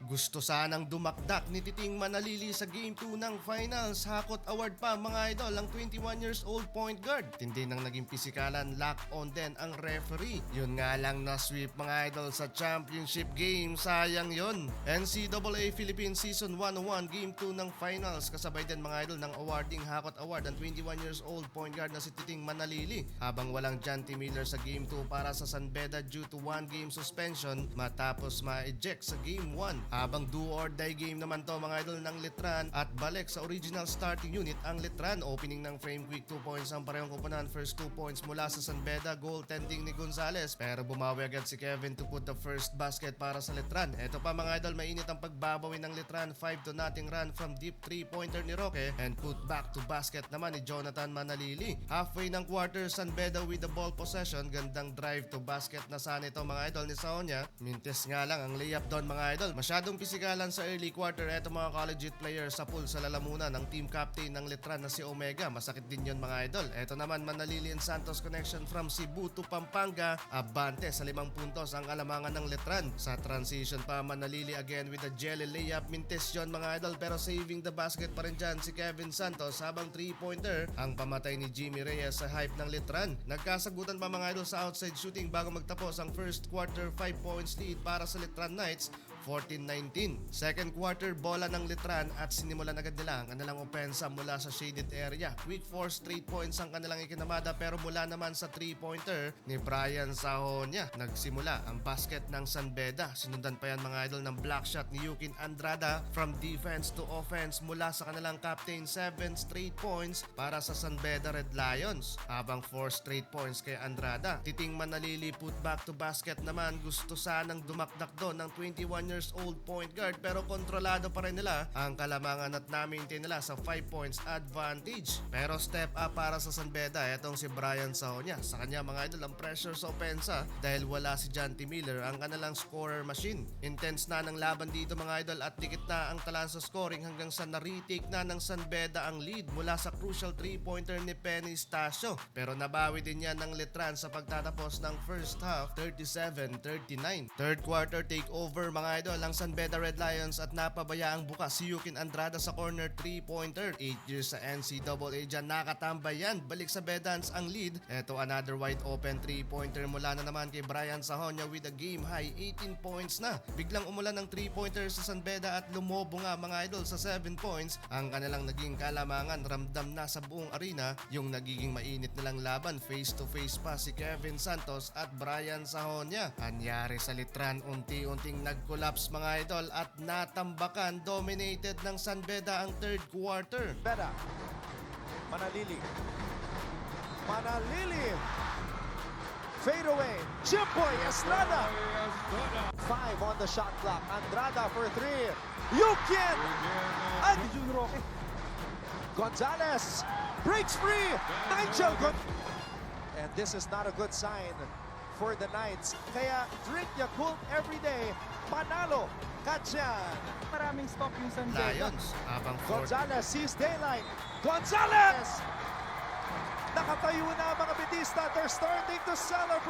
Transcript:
Gusto sanang dumakdak ni Titing Manalili sa Game 2 ng finals. Hakot award pa mga idol ang 21 years old point guard. Tindi nang naging pisikalan, lock on din ang referee. Yun nga lang na sweep mga idol sa championship game. Sayang yun. NCAA Philippines Season 101 Game 2 ng finals. Kasabay din mga idol ng awarding hakot award ang 21 years old point guard na si Titing Manalili. Habang walang Janty Miller sa Game 2 para sa San Beda due to 1 game suspension matapos ma-eject sa Game 1. Habang do or die game naman to mga idol ng Letran at balik sa original starting unit ang Letran. Opening ng frame quick 2 points ang parehong koponan. First 2 points mula sa San Beda, goaltending ni Gonzales pero bumawi agad si Kevin to put the first basket para sa Letran. Ito pa mga idol, mainit ang pagbabawi ng Letran. 5-0 run from deep 3-pointer ni Roque and put back to basket naman ni Jonathan Manalili. Halfway ng quarter, San Beda with the ball possession. Gandang drive to basket na sana ito mga idol ni Saonya. Mintes nga lang ang layup doon mga idol. Masyadong pisikalan sa early quarter. Eto mga collegiate players sa pool sa lalamunan ng team captain ng Letran na si Omega. Masakit din yun mga idol. Eto naman Manalili and Santos connection from Cebu to Pampanga. Abante sa 5 puntos ang alamangan ng Letran. Sa transition pa Manalili again with a jelly layup. Mintes yun mga idol pero saving the basket pa rin dyan si Kevin Santos habang 3-pointer ang pamatay ni Jimmy Reyes sa hype ng Letran. Nagkasagutan pa mga idol sa outside shooting bago magtapos ang first quarter. 5 points lead para sa Letran Knights. 14-19. Second quarter, bola ng Letran at sinimulan agad nila ang kanilang opensa mula sa shaded area. Quick 4 straight points ang kanilang ikinamada pero mula naman sa 3-pointer ni Brian Sahonya. Nagsimula ang basket ng San Beda. Sinundan pa yan mga idol ng block shot ni Yukin Andrada from defense to offense mula sa kanilang captain. 7 straight points para sa San Beda Red Lions. Habang 4 straight points kay Andrada. Titing Manalili put back to basket naman. Gusto sanang dumakdak doon ng 21 years old point guard pero kontrolado pa rin nila ang kalamangan at na-maintain nila sa 5 points advantage. Pero step up para sa San Beda etong si Brian Saonya. Sa kanya mga idol ang pressure sa opensa dahil wala si Janty Miller ang kanilang scorer machine. Intense na ng laban dito mga idol at dikit na ang talan sa scoring hanggang sa na-retake na ng San Beda ang lead mula sa crucial 3-pointer ni Penny Stasio. Pero nabawi din yan ng Letran sa pagtatapos ng first half 37-39. Third quarter takeover mga idol ang San Beda Red Lions at napabayaang bukas si Yukin Andrada sa corner 3-pointer. 8 years sa NCAA dyan nakatambay yan. Balik sa Bedans ang lead. Eto another wide open 3-pointer mula na naman kay Brian Sahonya with a game high 18 points na. Biglang umulan ng 3-pointer sa San Beda at lumobo nga mga idol sa 7 points. Ang kanilang naging kalamangan ramdam na sa buong arena yung nagiging mainit nilang laban. Face to face pa si Kevin Santos at Brian Sahonya. Anyari sa Letran unti-unting nag-collapse mga idol at natambakan. Dominated ng San Beda ang third quarter. Beda. Manalili. Fade away. Chimpoy Estrada. 5 on the shot clock. Andrada for 3. Yukin. Adjun Roque. Gonzales breaks free. Nigel and this is not a good sign for the Knights. Kaya drink Yakult every day. Panalo Katyan. Maraming stop yung San Beda. Lions habang 4 Gonzales sees daylight. Gonzales! Nakatayo na mga Betista. They're starting to celebrate.